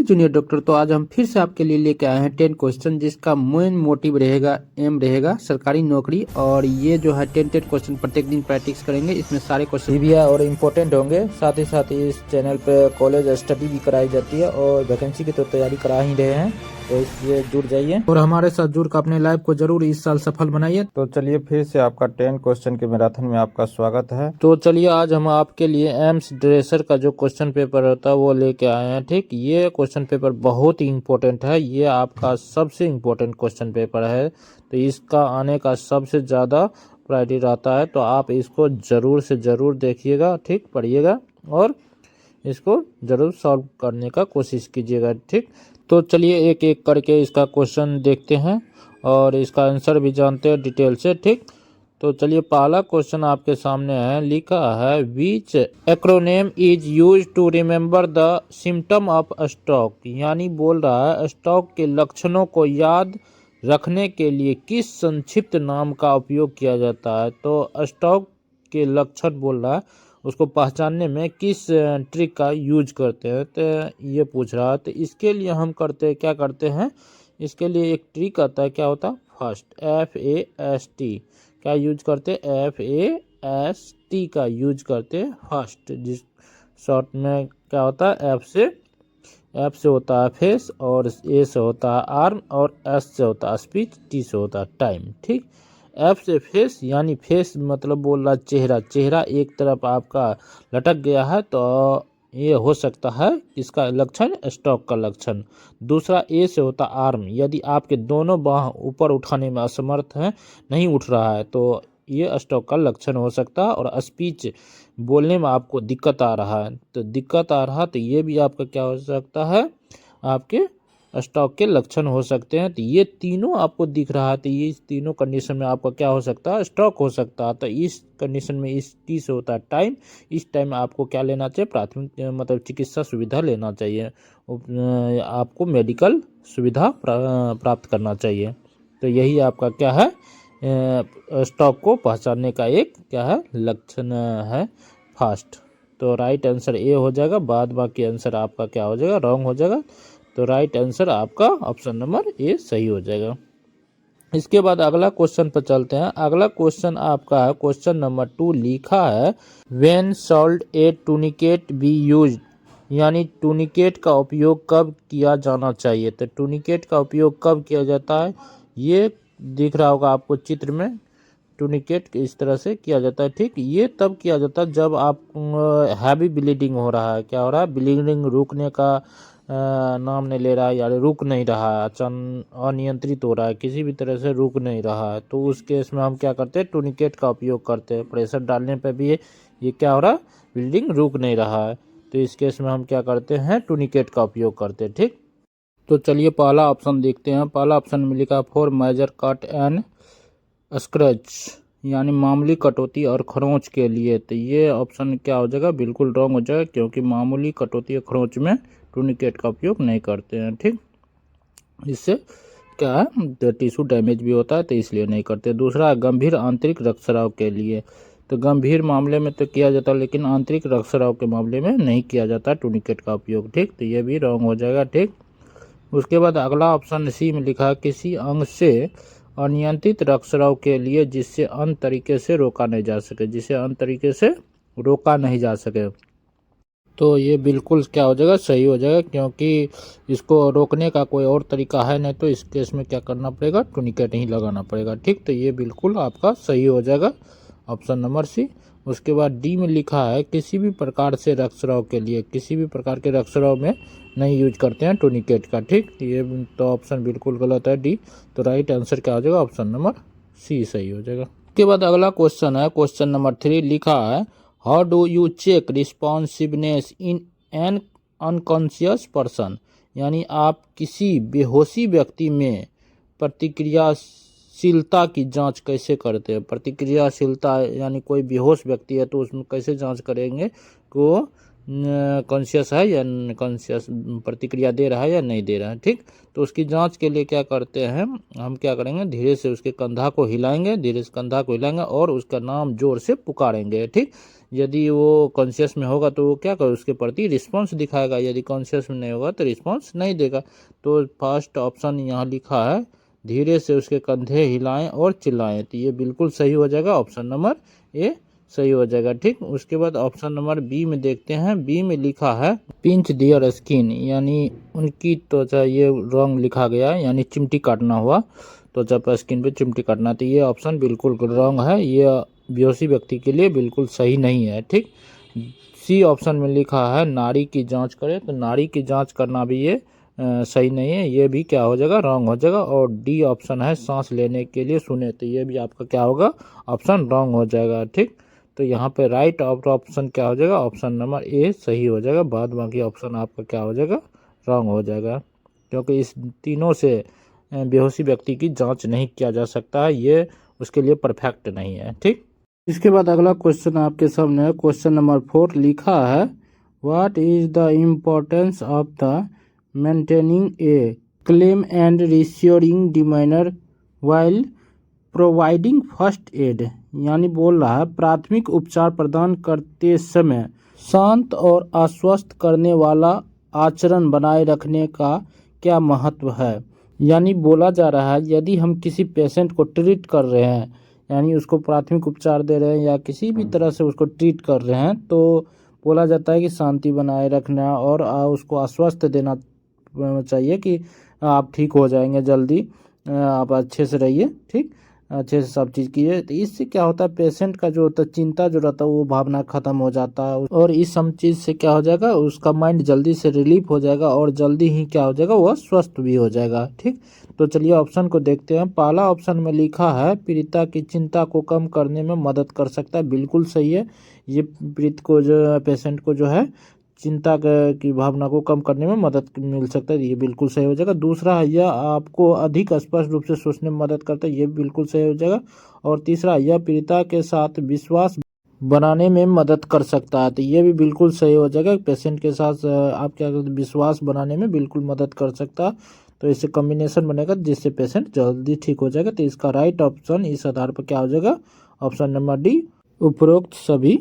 Junior doctor. तो आज हम फिर से आपके लिए लेके आए हैं 10 क्वेश्चन जिसका मेन मोटिव रहेगा, एम रहेगा सरकारी नौकरी। और ये जो है 10 क्वेश्चन प्रत्येक दिन प्रैक्टिस करेंगे। इसमें सारे क्वेश्चन भी और इम्पोर्टेंट होंगे। साथ ही इस चैनल पे कॉलेज स्टडी भी कराई जाती है और वैकेंसी की तो तैयारी करा ही रहे हैं, तो इसलिए जुड़ जाइए और हमारे साथ जुड़ कर अपने लाइफ को जरूर इस साल सफल बनाइए। तो चलिए फिर से आपका 10 क्वेश्चन के मैराथन में आपका स्वागत है। तो चलिए आज हम आपके लिए एम्स ड्रेसर का जो क्वेश्चन पेपर होता है वो लेके आए हैं। ठीक, ये क्वेश्चन पेपर बहुत ही इम्पोर्टेंट है। ये आपका सबसे इम्पोर्टेंट क्वेश्चन पेपर है, तो इसका आने का सबसे ज़्यादा प्रायोरिटी रहता है। तो आप इसको ज़रूर से ज़रूर देखिएगा, ठीक, पढ़िएगा और इसको ज़रूर सॉल्व करने का कोशिश कीजिएगा। ठीक, तो चलिए एक एक करके इसका क्वेश्चन देखते हैं और इसका आंसर भी जानते हैं डिटेल से। ठीक, तो चलिए पहला क्वेश्चन आपके सामने है, लिखा है which acronym is use to remember the symptom of stroke. यानी बोल रहा है स्ट्रोक के लक्षणों को याद रखने के लिए किस संक्षिप्त नाम का उपयोग किया जाता है। तो स्ट्रोक के लक्षण बोल रहा है, उसको पहचानने में किस ट्रिक का यूज करते हैं, तो ये पूछ रहा है। तो इसके लिए हम क्या करते हैं, इसके लिए एक ट्रिक आता है, क्या होता है, फर्स्ट FAST क्या यूज करते हैं, FAST का यूज करते हैं फर्स्ट, जिस शॉर्ट में क्या होता है, F से होता है फेस, और A से होता है आर्म, और S से होता है स्पीच, T से होता है टाइम। ठीक, F से फेस, यानी फेस मतलब बोल रहा चेहरा, चेहरा एक तरफ आपका लटक गया है, तो ये हो सकता है इसका लक्षण, स्ट्रोक का लक्षण। दूसरा A से होता आर्म, यदि आपके दोनों बाह ऊपर उठाने में असमर्थ हैं, नहीं उठ रहा है, तो ये स्ट्रोक का लक्षण हो सकता है। और स्पीच, बोलने में आपको दिक्कत आ रहा है, तो दिक्कत आ रहा, तो ये भी आपका क्या हो सकता है, आपके स्ट्रोक के लक्षण हो सकते हैं। तो ये तीनों आपको दिख रहा है, तो ये इस तीनों कंडीशन में आपका क्या हो सकता है, स्ट्रोक हो सकता है। तो इस कंडीशन में इस T से होता है टाइम, इस टाइम आपको क्या लेना चाहिए, प्राथमिक मतलब चिकित्सा सुविधा लेना चाहिए, आपको मेडिकल सुविधा प्राप्त करना चाहिए। तो यही आपका क्या है, स्ट्रोक को पहचानने का एक क्या है, लक्षण है फास्ट। तो राइट आंसर ए हो जाएगा, बाद बाकी आंसर आपका क्या हो जाएगा, रॉन्ग हो जाएगा। तो राइट आंसर आपका ऑप्शन नंबर ए सही हो जाएगा। इसके बाद अगला क्वेश्चन पर चलते हैं। अगला क्वेश्चन आपका है क्वेश्चन नंबर 2, लिखा है व्हेन शॉल्ड ए टूनिकेट बी यूज्ड। यानी टूनिकेट का उपयोग कब किया जाना चाहिए। तो टूनिकेट का उपयोग कब किया जाता है, ये दिख रहा होगा आपको चित्र में, टूनिकेट इस तरह से किया जाता है। ठीक, ये तब किया जाता है जब आप हैवी ब्लीडिंग हो रहा है, क्या हो रहा है, ब्लीडिंग रुकने का नाम नहीं ले रहा है, यानी रुक नहीं रहा है, अचानक अनियंत्रित हो रहा है, किसी भी तरह से रुक नहीं रहा है, तो उस केस में हम क्या करते हैं, टूनिकेट का उपयोग करते हैं। प्रेशर डालने पे भी ये क्या हो रहा है, ब्लीडिंग रुक नहीं रहा है, तो इस केस में हम क्या करते हैं, टूनिकेट का उपयोग करते हैं। ठीक, तो चलिए पहला ऑप्शन देखते हैं। पहला ऑप्शन में लिखा for major cut and scratch, यानी मामूली कटौती और खरोंच के लिए। तो ये ऑप्शन क्या हो जाएगा, बिल्कुल रॉन्ग हो जाएगा, क्योंकि मामूली कटौती और खरोंच में टूनिकेट का उपयोग नहीं करते हैं। ठीक, इससे क्या है, टिश्यू डैमेज भी होता है, तो इसलिए नहीं करते। दूसरा, गंभीर आंतरिक रक्तस्राव के लिए। तो गंभीर मामले में तो किया जाता है, लेकिन आंतरिक रक्तस्राव के मामले में नहीं किया जाता टूनिकेट का उपयोग। ठीक, तो ये भी रॉन्ग हो जाएगा। ठीक, उसके बाद अगला ऑप्शन सी में लिखा किसी अंग से अनियंत्रित रक्तस्राव के लिए जिससे अन्य तरीके से रोका नहीं जा सके, जिसे अन्य तरीके से रोका नहीं जा सके। तो ये बिल्कुल क्या हो जाएगा, सही हो जाएगा, क्योंकि इसको रोकने का कोई और तरीका है नहीं, तो इस केस में क्या करना पड़ेगा, टूनिकेट ही लगाना पड़ेगा। ठीक, तो ये बिल्कुल आपका सही हो जाएगा, ऑप्शन नंबर सी। उसके बाद डी में लिखा है किसी भी प्रकार से रक्तस्राव के लिए, किसी भी प्रकार के रक्तस्राव में नहीं यूज करते हैं टूनिकेट का। ठीक, ये तो ऑप्शन बिल्कुल गलत है, डी। तो राइट आंसर क्या हो जाएगा, ऑप्शन नंबर सी सही हो जाएगा। उसके बाद अगला क्वेश्चन है क्वेश्चन नंबर 3, लिखा है how do you check responsiveness in an unconscious person. यानी आप किसी बेहोशी व्यक्ति में प्रतिक्रियाशीलता की जांच कैसे करते हैं। प्रतिक्रियाशीलता यानी कोई बेहोश व्यक्ति है तो उसमें कैसे जांच करेंगे को कॉन्शियस है या कॉन्शियस प्रतिक्रिया दे रहा है या नहीं दे रहा है। ठीक, तो उसकी जांच के लिए क्या करते हैं हम, क्या करेंगे, धीरे से उसके कंधा को हिलाएंगे, धीरे से कंधा को हिलाएंगे और उसका नाम जोर से पुकारेंगे। ठीक, यदि वो कॉन्शियस में होगा तो वो क्या कर उसके प्रति रिस्पॉन्स दिखाएगा, यदि कॉन्शियस में नहीं होगा तो रिस्पॉन्स नहीं देगा। तो फर्स्ट ऑप्शन यहाँ लिखा है, धीरे से उसके कंधे हिलाएं और चिल्लाएं, तो ये बिल्कुल सही हो जाएगा, ऑप्शन नंबर ए सही हो जाएगा। ठीक, उसके बाद ऑप्शन नंबर बी में देखते हैं। बी में लिखा है पिंच दियर स्किन, यानी उनकी त्वचा, ये रॉन्ग लिखा गया है, यानी चिमटी काटना हुआ, त्वचा पर स्किन पे चिमटी काटना, तो ये ऑप्शन बिल्कुल रॉन्ग है, ये बेहोशी व्यक्ति के लिए बिल्कुल सही नहीं है। ठीक, सी ऑप्शन में लिखा है नाड़ी की जांच करें, तो नाड़ी की जांच करना भी ये सही नहीं है, ये भी क्या हो जाएगा, रॉन्ग हो जाएगा। और डी ऑप्शन है सांस लेने के लिए सुने, तो ये भी आपका क्या होगा, ऑप्शन रॉन्ग हो जाएगा। ठीक, तो यहाँ पे राइट ऑप्शन क्या हो जाएगा, ऑप्शन नंबर ए सही हो जाएगा, बाद बाकी ऑप्शन आपका क्या हो जाएगा, रॉन्ग हो जाएगा, क्योंकि इस तीनों से बेहोशी व्यक्ति की जांच नहीं किया जा सकता है, ये उसके लिए परफेक्ट नहीं है। ठीक, इसके बाद अगला क्वेश्चन आपके सामने है, क्वेश्चन नंबर 4 लिखा है what is the importance of the maintaining a calm and reassuring demeanour while providing first aid, यानी बोल रहा है प्राथमिक उपचार प्रदान करते समय शांत और आश्वस्त करने वाला आचरण बनाए रखने का क्या महत्व है। यानी बोला जा रहा है यदि हम किसी पेशेंट को ट्रीट कर रहे हैं, यानी उसको प्राथमिक उपचार दे रहे हैं या किसी भी तरह से उसको ट्रीट कर रहे हैं, तो बोला जाता है कि शांति बनाए रखना और उसको आश्वस्त देना चाहिए कि आप ठीक हो जाएंगे जल्दी, आप अच्छे से रहिए, ठीक, अच्छे से सब चीज़ कीजिए। तो इससे क्या होता है, पेशेंट का जो होता है चिंता जो रहता है वो भावना खत्म हो जाता है, और इस सब चीज़ से क्या हो जाएगा, उसका माइंड जल्दी से रिलीफ हो जाएगा और जल्दी ही क्या हो जाएगा, वह स्वस्थ भी हो जाएगा। ठीक, तो चलिए ऑप्शन को देखते हैं। पहला ऑप्शन में लिखा है पीड़िता की चिंता को कम करने में मदद कर सकता है, बिल्कुल सही है, ये पीड़ित को जो पेशेंट को जो है चिंता की भावना को कम करने में मदद मिल सकता है, ये बिल्कुल सही हो जाएगा। दूसरा है यह आपको अधिक स्पष्ट रूप से सोचने में मदद करता है, ये बिल्कुल सही हो जाएगा। और तीसरा, यह पीड़िता के साथ विश्वास बनाने में मदद कर सकता है, तो ये भी बिल्कुल सही हो जाएगा। पेशेंट के साथ आप क्या करते, विश्वास बनाने में बिल्कुल मदद कर सकता है, तो इससे कॉम्बिनेशन बनेगा जिससे पेशेंट जल्दी ठीक हो जाएगा। तो इसका राइट ऑप्शन इस आधार पर क्या हो जाएगा, ऑप्शन नंबर डी, उपरोक्त सभी,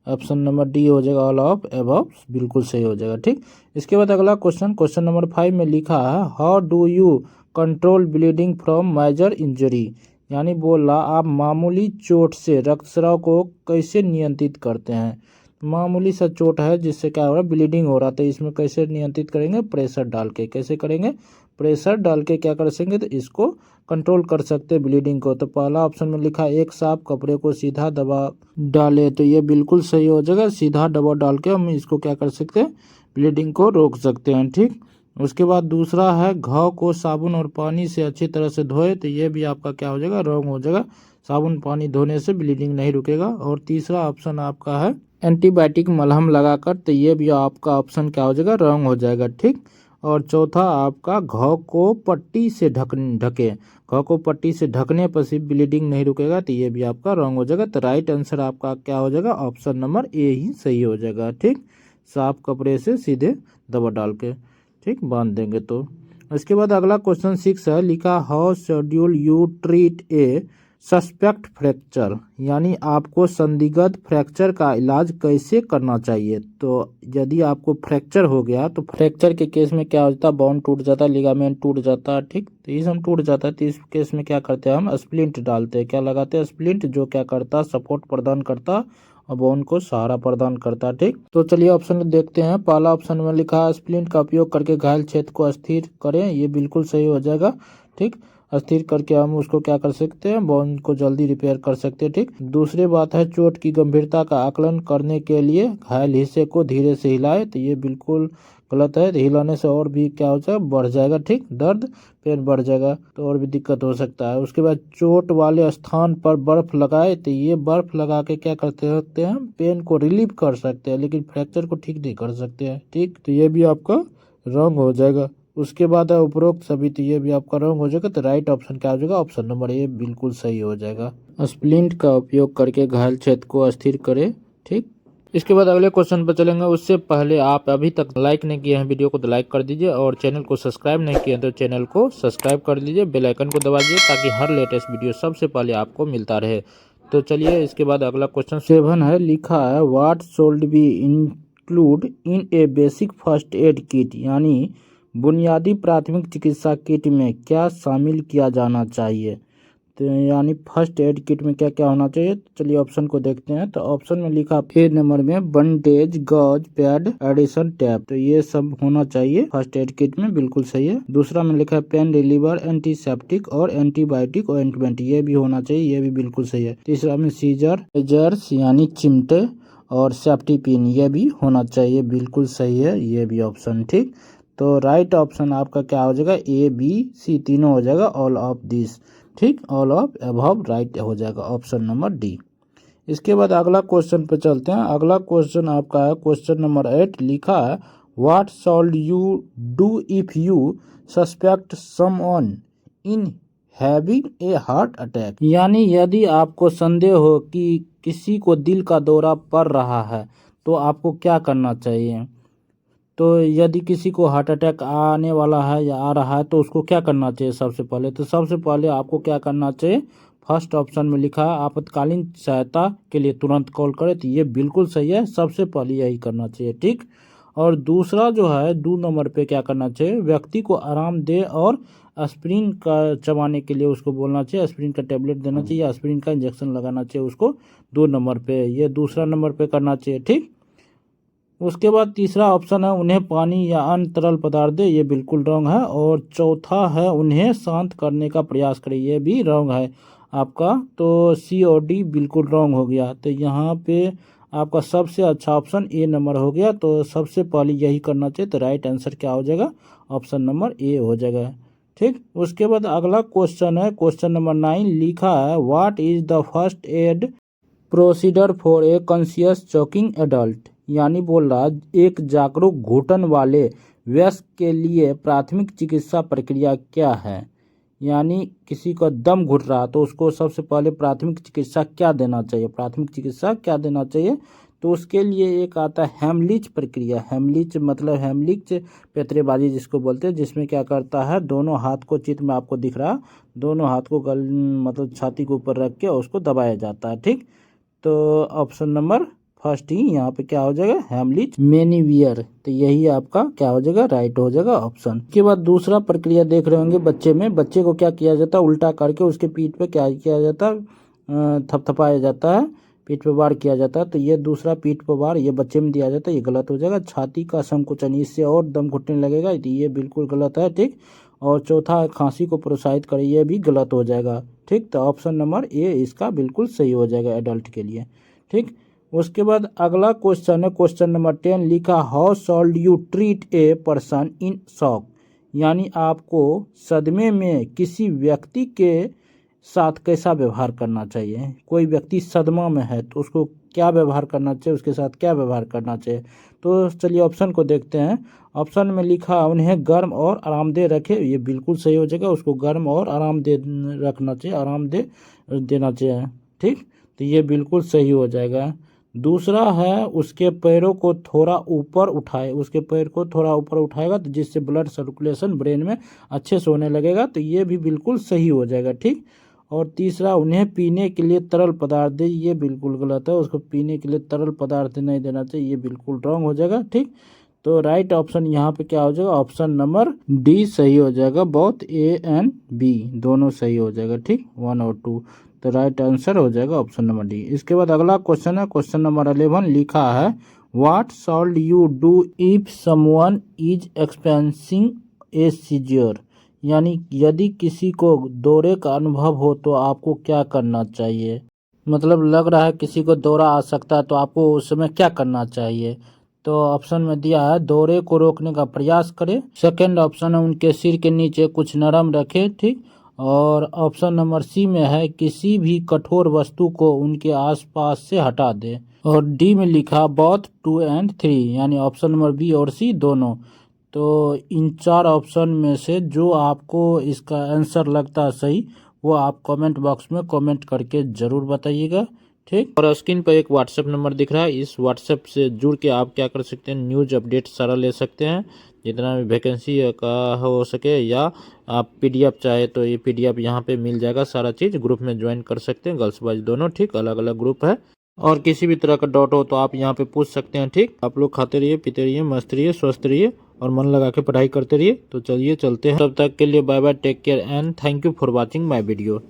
ऑप्शन नंबर डी हो जाएगा, ऑल ऑफ अबव बिल्कुल सही हो जाएगा। ठीक, इसके बाद अगला क्वेश्चन, क्वेश्चन नंबर 5 में लिखा है how do you control bleeding from major injury, यानी बोल रहा आप मामूली चोट से रक्तस्राव को कैसे नियंत्रित करते हैं। मामूली सा चोट है जिससे क्या हो रहा है, ब्लीडिंग हो रहा था, इसमें कैसे नियंत्रित करेंगे, प्रेशर डाल के, कैसे करेंगे, प्रेशर डाल के क्या कर सकेंगे, तो इसको कंट्रोल कर सकते हैं ब्लीडिंग को। तो पहला ऑप्शन में लिखा एक साफ कपड़े को सीधा दबा डाले, तो ये बिल्कुल सही हो जाएगा, सीधा दबा डाल के हम इसको क्या कर सकते हैं, ब्लीडिंग को रोक सकते हैं। ठीक, उसके बाद दूसरा है घाव को साबुन और पानी से अच्छी तरह से धोए, तो ये भी आपका क्या हो जाएगा, रॉन्ग हो जाएगा, साबुन पानी धोने से ब्लीडिंग नहीं रुकेगा। और तीसरा ऑप्शन आपका है एंटीबायोटिक मलहम लगाकर, तो ये भी आपका ऑप्शन क्या हो जाएगा, रॉन्ग हो जाएगा। ठीक, और चौथा आपका घाव को पट्टी से ढके, घाव को पट्टी से ढकने पर सिर्फ ब्लीडिंग नहीं रुकेगा, तो ये भी आपका रॉन्ग हो जाएगा। तो राइट आंसर आपका क्या हो जाएगा, ऑप्शन नंबर ए ही सही हो जाएगा। ठीक, साफ कपड़े से सीधे दवा डाल के, ठीक, बांध देंगे। तो इसके बाद अगला क्वेश्चन 6 है, लिखा how schedule you treat A suspect fracture, यानी आपको संदिग्ध फ्रैक्चर का इलाज कैसे करना चाहिए। तो यदि आपको फ्रैक्चर हो गया तो फ्रैक्चर के केस में क्या होता है, बोन टूट जाता है, लिगामेंट टूट जाता है, ठीक, तो ये सब टूट जाता है, तो इस केस में क्या करते हैं, हम स्प्लिंट डालते हैं, क्या लगाते हैं, स्प्लिंट, जो क्या करता है, सपोर्ट प्रदान करता और बोन को सहारा प्रदान करता है। ठीक, तो चलिए ऑप्शन देखते हैं। पहला ऑप्शन में लिखा है स्प्लिंट का उपयोग करके घायल क्षेत्र को अस्थिर करें, ये बिल्कुल सही हो जाएगा। ठीक, अस्थिर करके हम उसको क्या कर सकते हैं, बोन को जल्दी रिपेयर कर सकते हैं। ठीक, दूसरी बात है चोट की गंभीरता का आकलन करने के लिए घायल हिस्से को धीरे से हिलाए, तो ये बिल्कुल गलत है, हिलाने से और भी क्या हो जाएगा, बढ़ जाएगा, ठीक, दर्द पेन बढ़ जाएगा, तो और भी दिक्कत हो सकता है। उसके बाद चोट वाले स्थान पर बर्फ लगाए, तो ये बर्फ लगा के क्या करते सकते हैं, पेन को रिलीव कर सकते हैं, लेकिन फ्रैक्चर को ठीक नहीं कर सकते हैं। ठीक, तो ये भी आपका रॉन्ग हो जाएगा। उसके बाद है उपरोक्त सभी, तो ये भी आपका रॉन्ग हो जाएगा। तो राइट ऑप्शन क्या हो जाएगा, ऑप्शन नंबर ए बिल्कुल सही हो जाएगा। स्प्लिंट का उपयोग करके घायल क्षेत्र को अस्थिर करे, ठीक, इसके बाद अगले क्वेश्चन पर चलेंगे। उससे पहले आप अभी तक लाइक नहीं किए हैं वीडियो को तो लाइक कर दीजिए, और चैनल को सब्सक्राइब नहीं किए तो चैनल को सब्सक्राइब कर लीजिए, बेल आइकन को दबा दीजिए ताकि हर लेटेस्ट वीडियो सबसे पहले आपको मिलता रहे। तो चलिए इसके बाद अगला क्वेश्चन 7 है। लिखा है what should be include in A basic first aid kit, यानी बुनियादी प्राथमिक चिकित्सा किट में क्या शामिल किया जाना चाहिए। तो यानी फर्स्ट एड किट में क्या क्या होना चाहिए। तो चलिए ऑप्शन को देखते हैं। तो ऑप्शन में लिखा ए नंबर में bandage, gauze, pad, addition, tape, तो ये सब होना चाहिए फर्स्ट एड किट में, बिल्कुल सही है। दूसरा में लिखा है पेन रिलीवर, एंटीसेप्टिक और एंटीबायोटिक और एंटीबायोटिक, ये भी होना चाहिए, ये भी बिल्कुल सही है। तीसरा में सीजर, मेजर्स यानी चिमटे और सेफ्टी पिन, ये भी होना चाहिए, बिल्कुल सही है, ये भी ऑप्शन ठीक। तो राइट ऑप्शन आपका क्या हो जाएगा, ए बी सी तीनों हो जाएगा, ऑल ऑफ दिस, ठीक, ऑल ऑफ अबव राइट हो जाएगा ऑप्शन नंबर डी। इसके बाद अगला क्वेश्चन पे चलते हैं। अगला क्वेश्चन आपका है क्वेश्चन नंबर 8। लिखा है what shawl you do if you suspect someone in having a heart attack, यानी यदि आपको संदेह हो कि किसी को दिल का दौरा पड़ रहा है तो आपको क्या करना चाहिए। तो यदि किसी को हार्ट अटैक आने वाला है या आ रहा है तो उसको क्या करना चाहिए। सबसे पहले तो सबसे पहले आपको क्या करना चाहिए, फर्स्ट ऑप्शन में लिखा है आपातकालीन सहायता के लिए तुरंत कॉल करें, तो ये बिल्कुल सही है, सबसे पहले यही करना चाहिए, ठीक। और दूसरा जो है 2 नंबर पे क्या करना चाहिए, व्यक्ति को आराम दे और एस्प्रिन का चबाने के लिए उसको बोलना चाहिए, एस्प्रिन का टेबलेट देना चाहिए, एस्प्रिन का इंजेक्शन लगाना चाहिए उसको 2 नंबर पे, ये दूसरा नंबर पे करना चाहिए, ठीक। उसके बाद तीसरा ऑप्शन है उन्हें पानी या अन्य तरल पदार्थ दे, ये बिल्कुल रॉन्ग है। और चौथा है उन्हें शांत करने का प्रयास करें, ये भी रॉन्ग है आपका। तो सी और डी बिल्कुल रॉन्ग हो गया। तो यहाँ पे आपका सबसे अच्छा ऑप्शन ए नंबर हो गया, तो सबसे पहले यही करना चाहिए। तो राइट आंसर क्या हो जाएगा, ऑप्शन नंबर ए हो जाएगा, ठीक। उसके बाद अगला क्वेश्चन है क्वेश्चन नंबर 9। लिखा है what is the first aid procedure for a conscious choking adult, यानी बोल रहा एक जागरूक घुटन वाले वयस्क के लिए प्राथमिक चिकित्सा प्रक्रिया क्या है। यानी किसी का दम घुट रहा तो उसको सबसे पहले प्राथमिक चिकित्सा क्या देना चाहिए, प्राथमिक चिकित्सा क्या देना चाहिए। तो उसके लिए एक आता है हेमलिच प्रक्रिया। हेमलिच मतलब हेमलिच पैतरेबाजी जिसको बोलते हैं, जिसमें क्या करता है दोनों हाथ को, चित्र में आपको दिख रहा, दोनों हाथ को गल मतलब छाती के ऊपर रख के उसको दबाया जाता है, ठीक। तो ऑप्शन नंबर फर्स्ट ही यहाँ पे क्या हो जाएगा, हेमलिच मेनिवियर, तो यही आपका क्या हो जाएगा, राइट हो जाएगा ऑप्शन। के बाद दूसरा प्रक्रिया देख रहे होंगे बच्चे में, बच्चे को क्या किया जाता है, उल्टा करके उसके पीठ पे क्या किया जाता है, थपथपाया जाता है, पीठ पे वार किया जाता है। तो ये दूसरा पीठ पे वार ये बच्चे में दिया जाता है, ये गलत हो जाएगा। छाती का संकुचन, इससे और दम घुटने लगेगा, तो ये बिल्कुल गलत है, ठीक। और चौथा खांसी को प्रोत्साहित करे, ये भी गलत हो जाएगा, ठीक। तो ऑप्शन नंबर ए इसका बिल्कुल सही हो जाएगा एडल्ट के लिए, ठीक। उसके बाद अगला क्वेश्चन है क्वेश्चन नंबर 10। लिखा how should you treat a person in shock, यानी आपको सदमे में किसी व्यक्ति के साथ कैसा व्यवहार करना चाहिए। कोई व्यक्ति सदमा में है तो उसको क्या व्यवहार करना चाहिए, उसके साथ क्या व्यवहार करना चाहिए। तो चलिए ऑप्शन को देखते हैं। ऑप्शन में लिखा उन्हें गर्म और आरामदेह रखे, ये बिल्कुल सही हो जाएगा, उसको गर्म और आरामदेह रखना चाहिए, आरामदेह देना चाहिए, ठीक। तो ये बिल्कुल सही हो जाएगा। दूसरा है उसके पैरों को थोड़ा ऊपर उठाए, उसके पैर को थोड़ा ऊपर उठाएगा तो जिससे ब्लड सर्कुलेशन ब्रेन में अच्छे से होने लगेगा, तो ये भी बिल्कुल सही हो जाएगा, ठीक। और तीसरा उन्हें पीने के लिए तरल पदार्थ दे, ये बिल्कुल गलत है, उसको पीने के लिए तरल पदार्थ नहीं देना चाहिए, ये बिल्कुल रॉन्ग हो जाएगा, ठीक। तो राइट ऑप्शन यहाँ पे क्या हो जाएगा, ऑप्शन नंबर डी सही हो जाएगा, बोथ ए एंड बी दोनों सही हो जाएगा, ठीक, 1 और 2। तो राइट आंसर हो जाएगा ऑप्शन नंबर डी। इसके बाद अगला क्वेश्चन है क्वेश्चन नंबर 11। लिखा है what should you do if someone is experiencing a seizure, यानी यदि किसी को दौरे का अनुभव हो तो आपको क्या करना चाहिए। मतलब लग रहा है किसी को दौरा आ सकता है तो आपको उस समय क्या करना चाहिए। तो ऑप्शन में दिया है दौरे को रोकने का प्रयास करें, सेकंड ऑप्शन है उनके सिर के नीचे कुछ नरम रखे, ठीक। और ऑप्शन नंबर सी में है किसी भी कठोर वस्तु को उनके आसपास से हटा दे। और डी में लिखा बोथ 2 and 3, यानी ऑप्शन नंबर बी और सी दोनों। तो इन 4 ऑप्शन में से जो आपको इसका आंसर लगता है सही, वो आप कमेंट बॉक्स में कमेंट करके ज़रूर बताइएगा, ठीक। और स्क्रीन पर एक व्हाट्सएप नंबर दिख रहा है, इस व्हाट्सएप से जुड़ के आप क्या कर सकते हैं, न्यूज अपडेट सारा ले सकते हैं, जितना भी वैकेंसी का हो सके, या आप पीडीएफ चाहे तो ये पीडीएफ यहाँ पे मिल जाएगा, सारा चीज़ ग्रुप में ज्वाइन कर सकते हैं, गर्ल्स बॉयज दोनों। ठीक, अलग अलग ग्रुप है। और किसी भी तरह का डाउट हो तो आप यहाँ पे पूछ सकते हैं। ठीक, आप लोग खाते रहिए, पीते रहिए, मस्त रहिए, स्वस्थ रहिए और मन लगा के पढ़ाई करते रहिए। तो चलिए चलते हैं, तब तक के लिए bye bye, take care and thank you for watching my video.